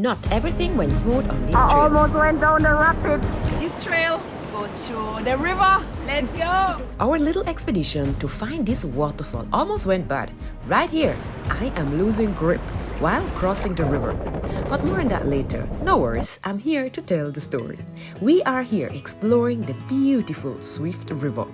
Not everything went smooth on this I trail. almost went down the rapids. This trail goes through the river. Let's go! Our little expedition to find this waterfall almost went bad. Right here, I am losing grip while crossing the river. But more on that later. No worries, I'm here to tell the story. We are here exploring the beautiful Swift River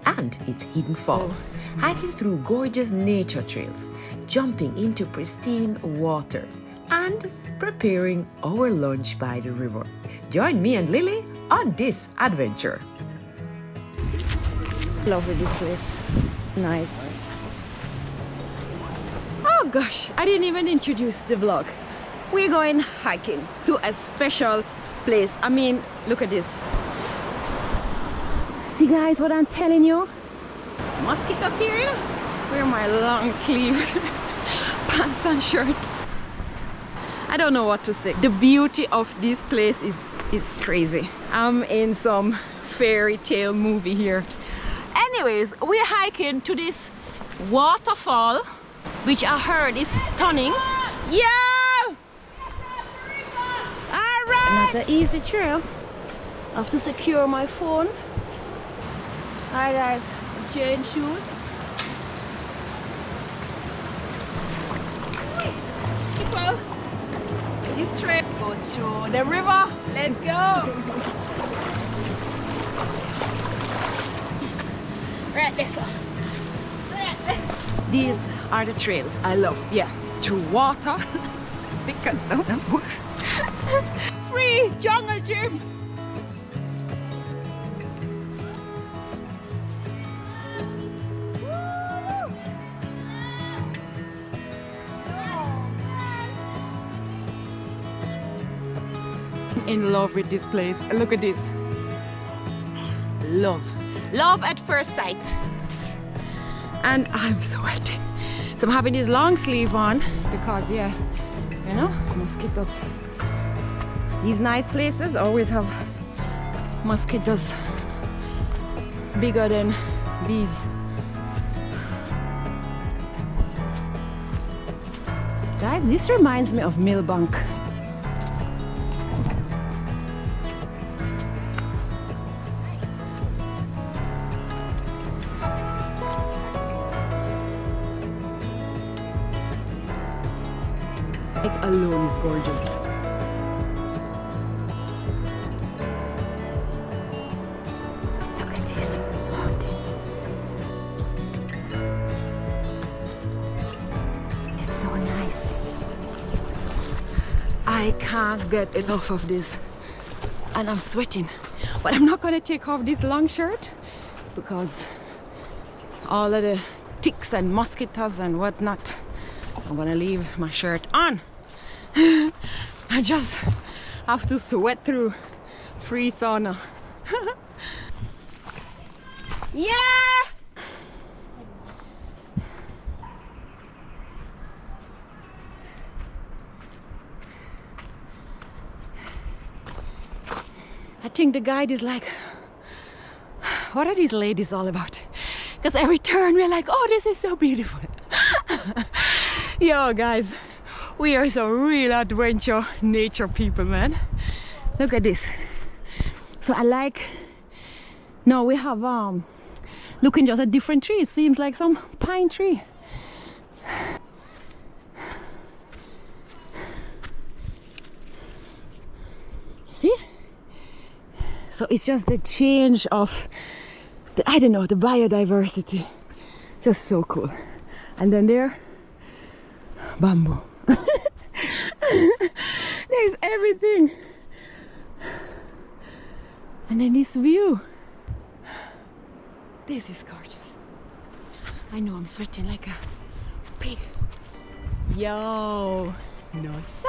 and its hidden falls, hiking through gorgeous nature trails, jumping into pristine waters, and preparing our lunch by the river. Join me and Lily on this adventure. Lovely this place. Nice. Oh gosh, I didn't even introduce the vlog. We're going hiking to a special place. I mean, look at this. See guys what I'm telling you? Mosquitoes here. Wear my long sleeve pants and shirt. I don't know what to say. The beauty of this place is crazy. I'm in some fairy tale movie here. Anyways, we're hiking to this waterfall, which I heard is stunning. Yeah! Alright! Not an easy trail. I have to secure my phone. Alright guys, change shoes. Well, this trail goes through the river. Let's go! Right, this one. These are the trails I love. Yeah, through water, stick and stone and bush. Free jungle gym. In love with this place. Look at this. Love at first sight. And I'm sweating. So I'm having this long sleeve on because yeah, you know, mosquitoes. These nice places always have mosquitoes bigger than bees. Guys, this reminds me of Millbank. Lake alone is gorgeous. Look at these mountains. It's so nice. I can't get enough of this. And I'm sweating. But I'm not gonna take off this long shirt because all of the ticks and mosquitoes and whatnot, I'm gonna leave my shirt on. I just have to sweat through free sauna. Yeah! I think the guide is like, what are these ladies all about? Because every turn we're like, oh, this is so beautiful. Yo guys, we are some real adventure nature people, man. Look at this. So I like, now we have looking just at different trees. Seems like some pine tree. See? So it's just the change of the, I don't know, the biodiversity. Just so cool. And then there, bamboo. There's everything. And then this view. This is gorgeous. I know I'm sweating like a pig. Yo, no sir.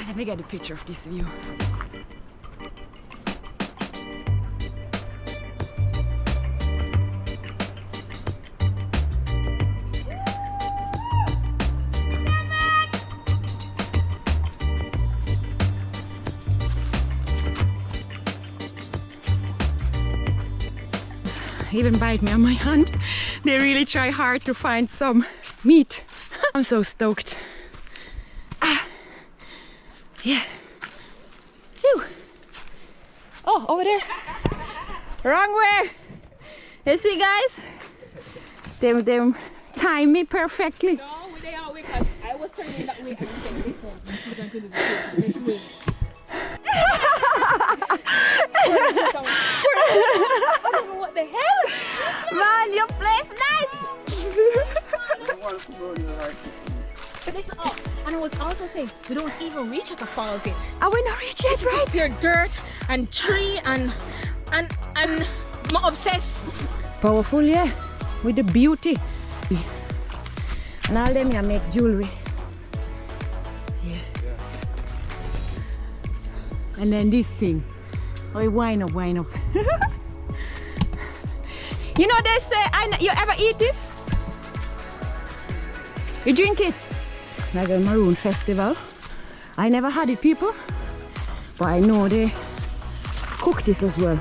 Let me get a picture of this view. Even bite me on my hand. They really try hard to find some meat. I'm so stoked. Yeah. Phew. Oh, over there. Wrong way. You see, guys? Them time me perfectly. No, they are because I was turning that way and I said, listen, she's going to do this way. I don't know what the hell. Man, your place nice. Listen up. And I was also saying, we don't even reach at the falls yet. I will not reach it, right? There's dirt and tree and I'm obsessed. Powerful, yeah. With the beauty. And all them here make jewelry. Yeah. And then this thing. Oh, wind up, wind up. You know they say, you ever eat this? You drink it? Like a Maroon Festival. I never had it, people. But I know they cook this as well.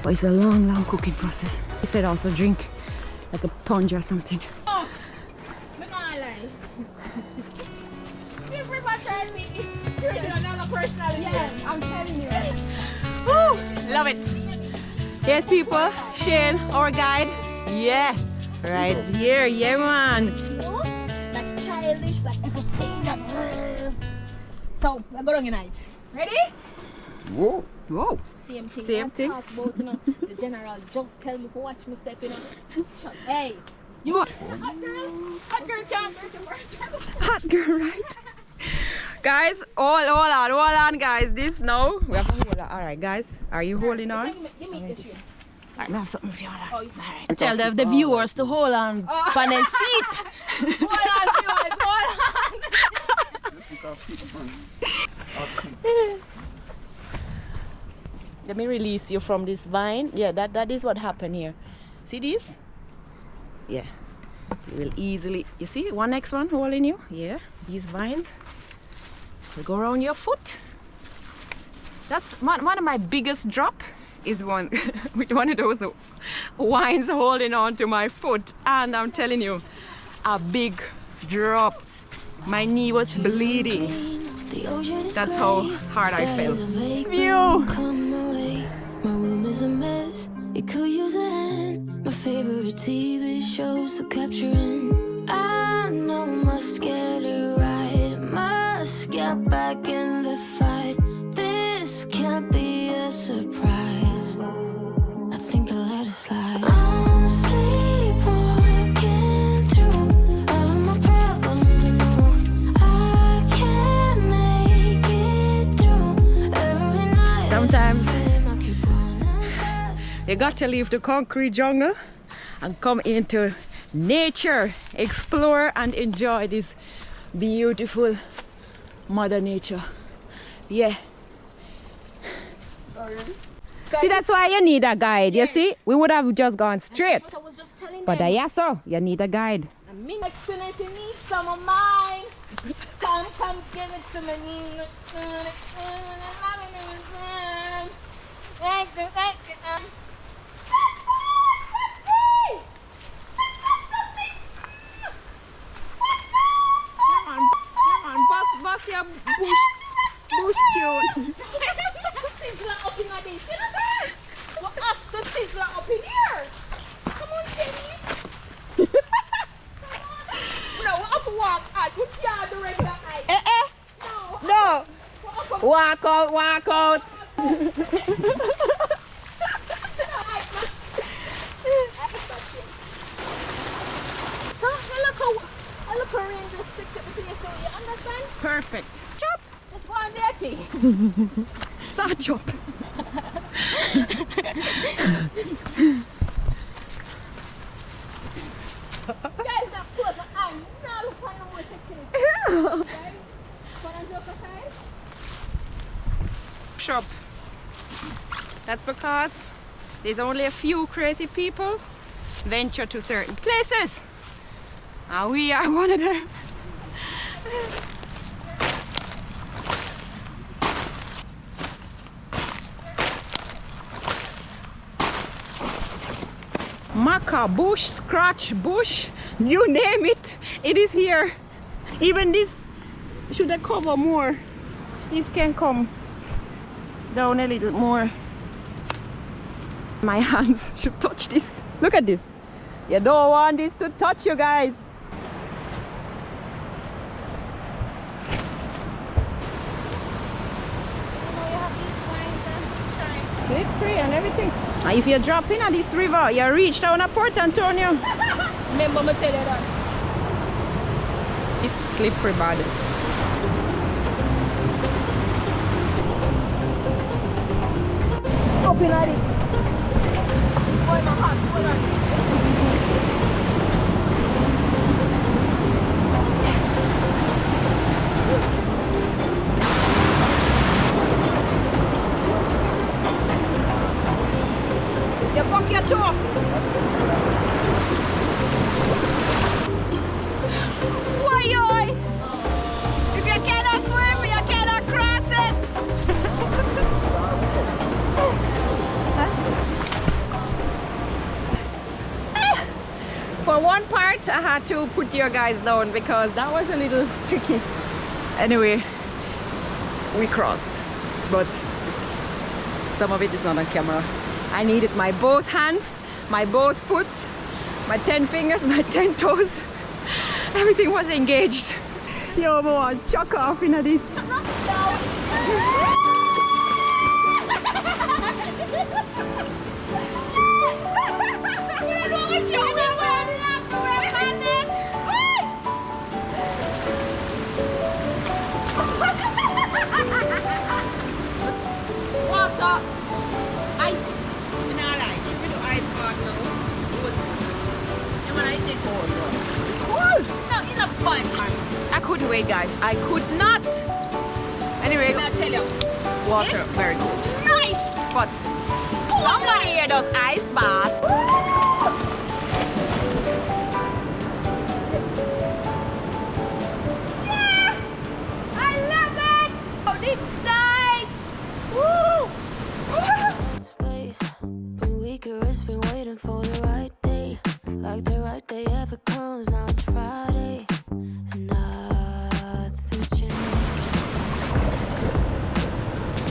But it's a long, long cooking process. They said also drink like a punch or something. Oh, I'm not lying. If we try me, you're another personality. Yeah, I'm telling you. Woo! Love it. Yes, people. Shane, our guide. Yeah. Right here. Yeah, man. You know? Like childish, like everything that's... So, I go on tonight. Ready? Whoa. Whoa. Same thing. Same thing. Talk about, you know, the general just tell me to watch me step in. Hey, you hot girl can't go to work. Hot girl, right? Guys, hold on, guys. This now we have to hold on. All right, guys, are you holding on? Give me this shit. All right, we have something for you. All Oh, right. Tell the viewers to hold on on their seat. hold on, viewers, hold on. Let me release you from this vine. Yeah, that is what happened here. See this? Yeah. You will easily, you see one next one holding you? Yeah, these vines will go around your foot. That's one of my biggest drop is one with one of those vines holding on to my foot. And I'm telling you, a big drop. My knee was bleeding. That's how hard I felt. This view. My room is a mess, it could use a hand. My favorite TV shows to capturing. I know I must get it right, must get back in the fight. This can't be a surprise. I think I'll let it slide. I'm sleepwalking through all of my problems. I know I can't make it through every night. Sometimes you got to leave the concrete jungle and come into nature, explore and enjoy this beautiful mother nature. Yeah. See, that's why you need a guide. You see, we would have just gone straight. What I was just telling But them. yeah, so you need a guide. Excellent, you need some of mine. Come, give it to me. Come on, boss your bush tune. Sizzler up in my days. You know what? What after sizzler up in here? Come on, Jenny. No, we have to walk out. We can't do regular height. No. No. Walk out. So, I look around the 6 everything, so you understand? Perfect. Chop. Let's go on there, tea. Start chop. Guys, that close, but I'm not looking at more sections. Okay? But I'm joking, okay? Shop. That's because there's only a few crazy people venture to certain places. And we are one of them. Maca bush, scratch bush, you name it, it is here. Even this should I cover more. this can come down a little more. My hands should touch this. Look at this. You don't want this to touch you guys. Slippery and everything. And if you drop in at this river, you reach down at Port Antonio. Remember me tell you that. It's slippery bad. Up in at it. Boy, my heart, hold on. You buck your toe. Why, oi? If you cannot swim, you cannot cross it. For one part, I had to put you guys down because that was a little tricky. Anyway, we crossed, but some of it is not on camera. I needed my both hands, my both foot, my 10 fingers, my 10 toes. Everything was engaged. Yo, I want to chuck off into this. Water. Ice. You know, like, should we do ice bath now? You want to eat this? Cool. No, in a bunch. I couldn't wait, guys. I could not. Anyway, I'll tell you. water, Yes. very good. Nice. But somebody here does ice bath. I love it. Oh, this is nice. Woo. Space, but weaker, it's been waiting for the right day. Like the right day ever comes, now it's Friday. And nothing's changed.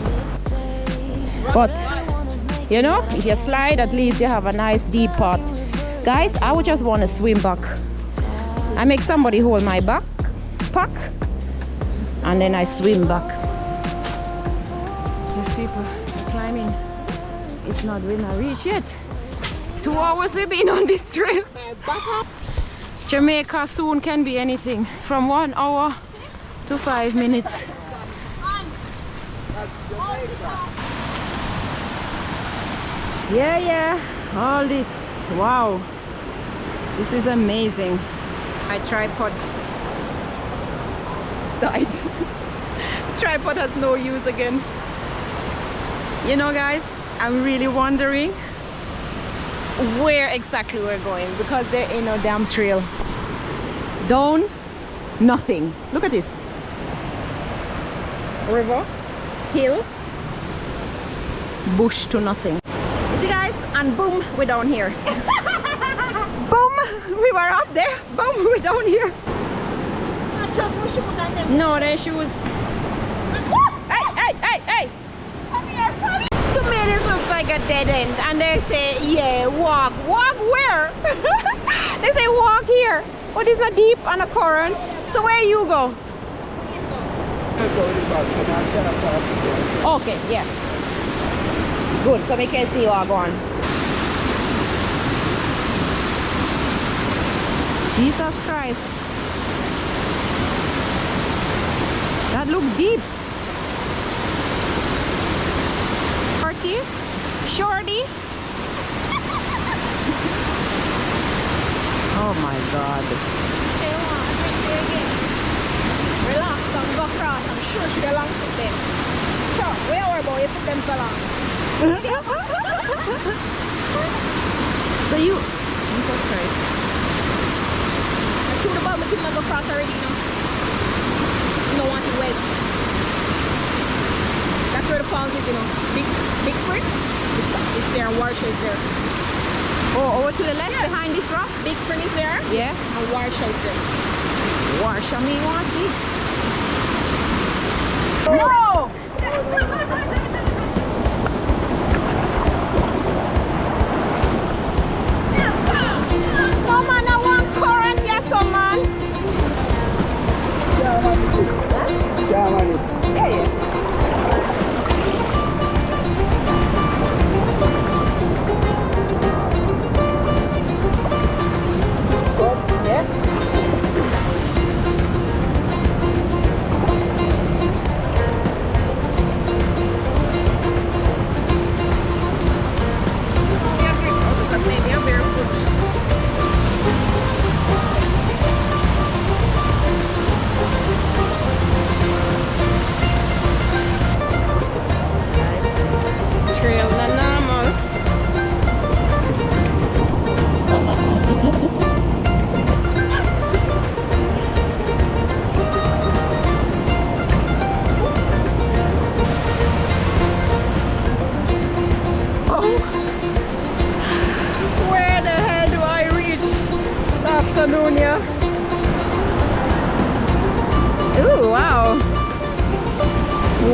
Mistakes. But Everyone is making you know, if you slide, at least you have a nice deep pot. Guys, I would just want to swim back. I make somebody hold my back pack and then I swim back. These people are climbing. It's not within a reach yet. 2 hours we've been on this trail. Jamaica soon can be anything from 1 hour to 5 minutes. Yeah, all this, wow, this is amazing. My tripod died. Tripod has no use again. You know, guys, I'm really wondering where exactly we're going because there ain't no damn trail. Down, nothing. Look at this. River, hill, bush to nothing. You see, guys, and boom, we're down here. Boom, we were up there. Boom, we're down here. Not just my shoes and them. No, their shoes. Hey! Come here, come here. To me, this looks like a dead end, and they say, yeah, walk. Walk where? They say walk here, but it's not deep and a current. So where you go? Okay, yeah. Good, so we can see you are going. Jesus Christ. That looked deep. Shorty. Oh my God. Relax and go across and sure she belongs to them. So, we are about you put them so long. So you, Jesus Christ. I threw the ball, I couldn't go across already, you know. You don't want it wet. That's where the falls is, you know. Big spring. It's there, and Warsha is there. Oh, over to the left behind this rock? Big spring is there, Yeah. and Warsha is there. Wash me, want to see? No!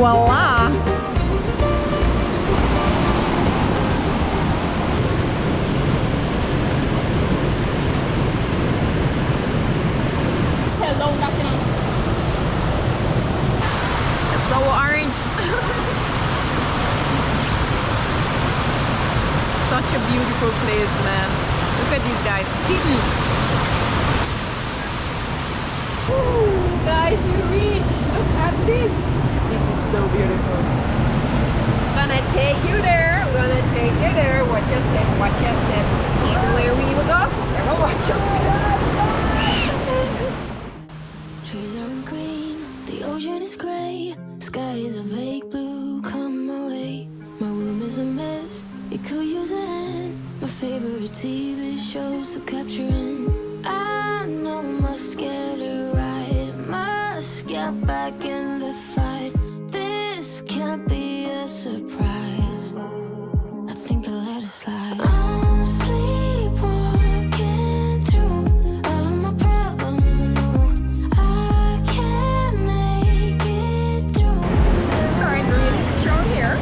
Voila! Tell down that, you know. It's so orange. Such a beautiful place, man. Look at these guys. Ooh, guys, we reached. Look at this. This is so beautiful. Gonna take you there. We're gonna take you there. Watch your step. Watch your step. Everywhere we will go, never watch your step. Trees aren't green, the ocean is gray, sky is a vague blue, come my way. My room is a mess, it could use a hand. My favorite TV shows to capture in. I know I must get it right, must get back in the fight. This can't be a surprise, I think I let it slide. I'm sleepwalking through all of my problems, I know I can't make it through. Current really strong here,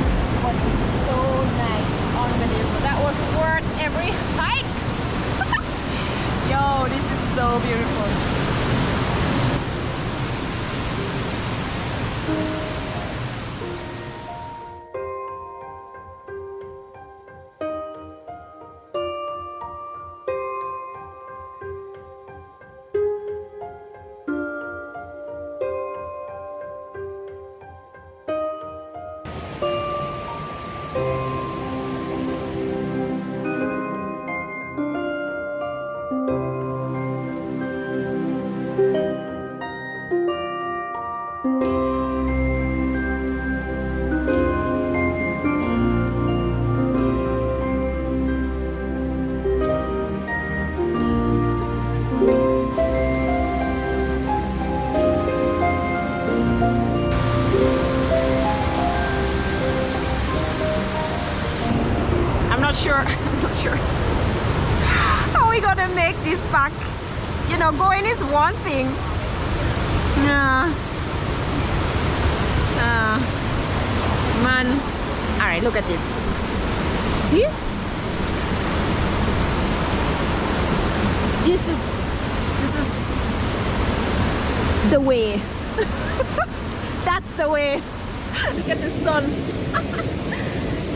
but it's so nice. It's unbelievable. That was worth every hike. Yo, this is so beautiful. I'm not sure how we gonna make this back. You know, going is one thing. Man. All right, look at this. See? This is the way. That's the way. Look at the sun.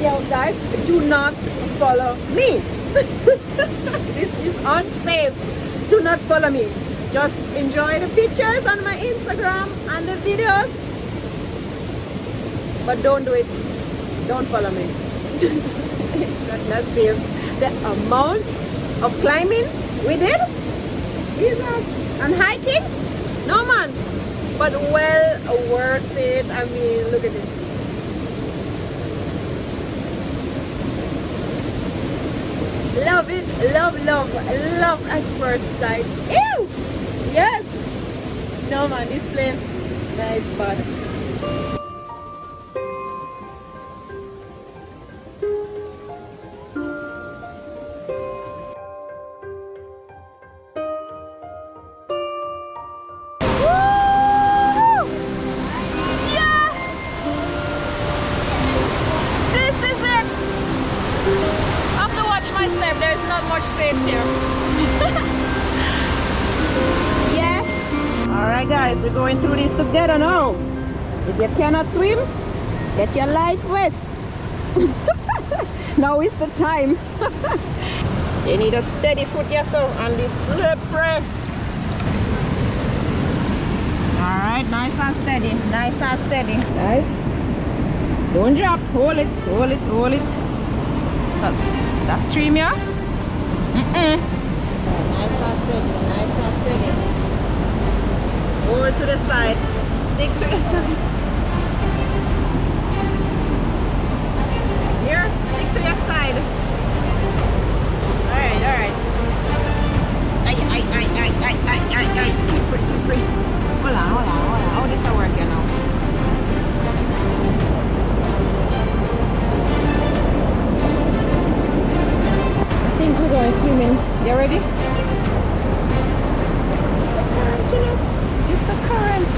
Yo guys, do not follow me. This is unsafe. Do not follow me. Just enjoy the pictures on my Instagram and the videos. But don't do it. Don't follow me. That's safe. The amount of climbing we did, Jesus, and hiking, no man. But well worth it. I mean, look at this. Love it, love at first sight. Ew! Yes! No man, this place, nice bad. Woo! Yeah! This is it! I have to watch my step, there's not much space here. Yeah. Alright guys, we're going through this together now. If you cannot swim, get your life vest. Now is the time. You need a steady foot yourself on this slippery. Alright, nice and steady, nice and steady. Guys, don't drop, hold it, hold it, hold it. That's stream, yeah? Nice and steady, nice and steady. Over to the side. Stick to your side. Here, stick to your side. Alright, alright. Ay. Slippery. Hola. How does that work, you know? I think we're going swimming. You ready? The current, you know. It's the current.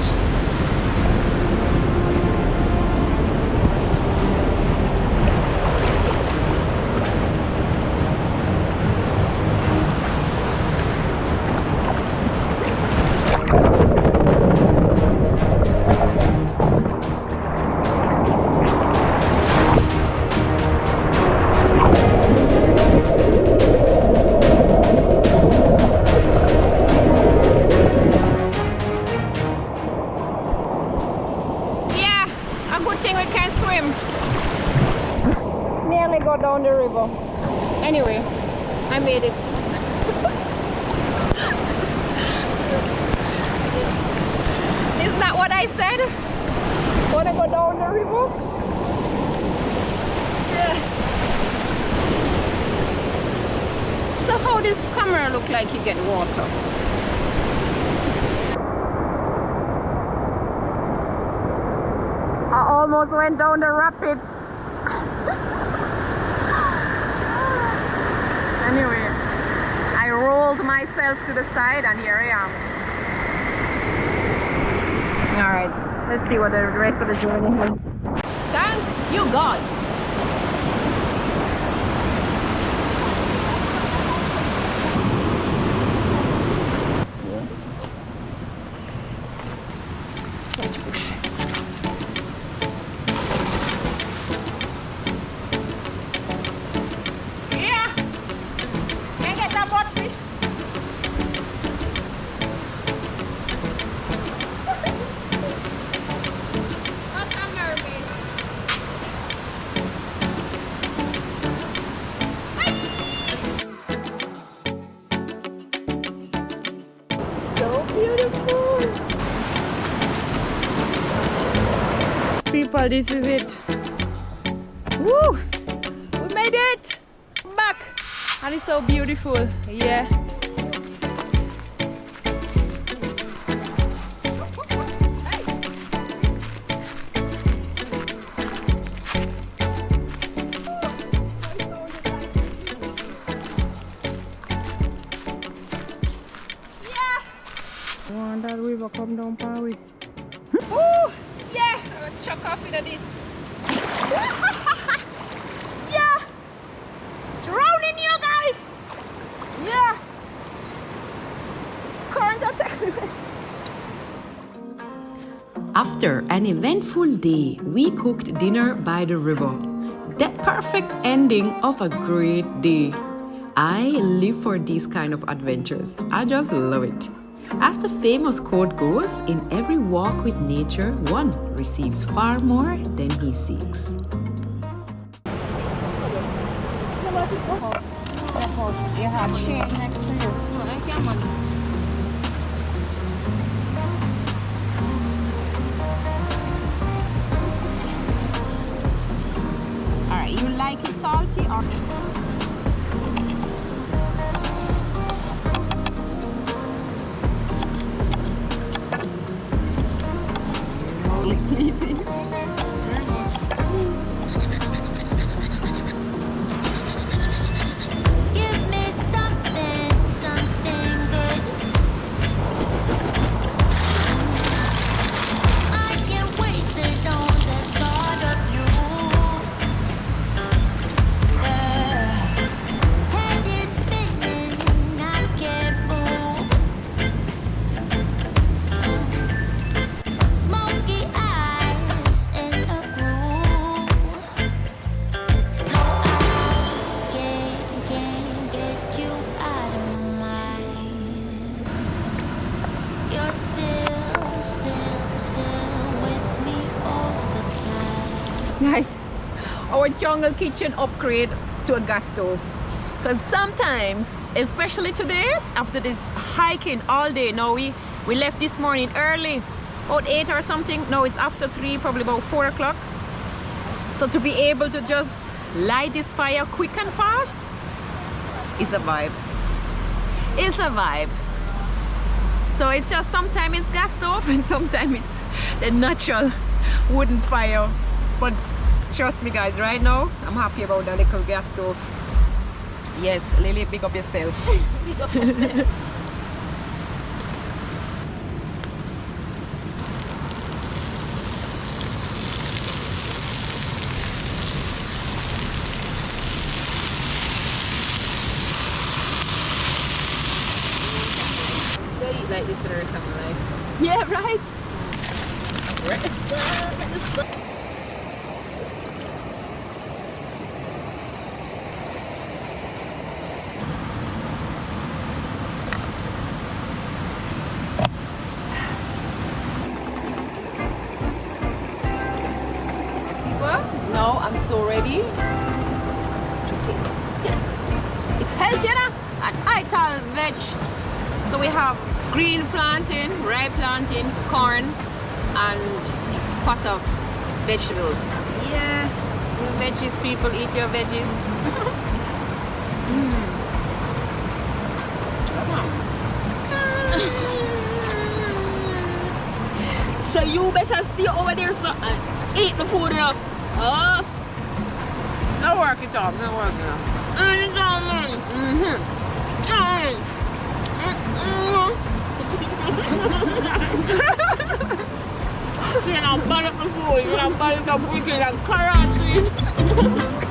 A good thing we can swim. Nearly go down the river. Anyway, I made it. Is that what I said? Wanna go down the river? Yeah. So how does camera look like you get water? I almost went down the rapids. Anyway, I rolled myself to the side and here I am. Alright, let's see what the rest of the journey is. Thank you, God. People, this is it. Woo! We made it! I'm back! And it's so beautiful. Yeah. And that river come down Paris. Ooh! Yeah! I'll chuck off into this. Yeah! Drowning you guys! Yeah! Current attack. After an eventful day, we cooked dinner by the river. The perfect ending of a great day. I live for these kind of adventures. I just love it. As the famous quote goes, in every walk with nature, one receives far more than he seeks. You have shade next to you. Alright, you like it salty or? Easy. Give me something, something good. I get wasted on the thought of you. Head is spinning, I can't move. Smoky eyes in a groove. No, I can't get you out of my mind. You're still with me all the time. Guys, our jungle kitchen upgrade to a gas stove. Because sometimes, especially today, after this hiking all day, now we left this morning early, about 8 or something. Now it's after 3, probably about 4 o'clock. So to be able to just light this fire quick and fast is a vibe. It's a vibe. So it's just sometimes it's gas stove and sometimes it's the natural wooden fire. But trust me guys, right now I'm happy about the little gas stove. Yes, Lily, big up yourself. Big up yourself. They eat like this for the rest of my life. Yeah, right. I'm so ready to taste this. Yes. It's healthy, and ital veg. So we have green plantain, rye plantain, corn, and pot of vegetables. Yeah, your veggies, people, eat your veggies. So you better stay over there so eat the food now. Oh, no work it up, no work it up. So you're not bad at the food, you're not bad at the food, you're not carrots.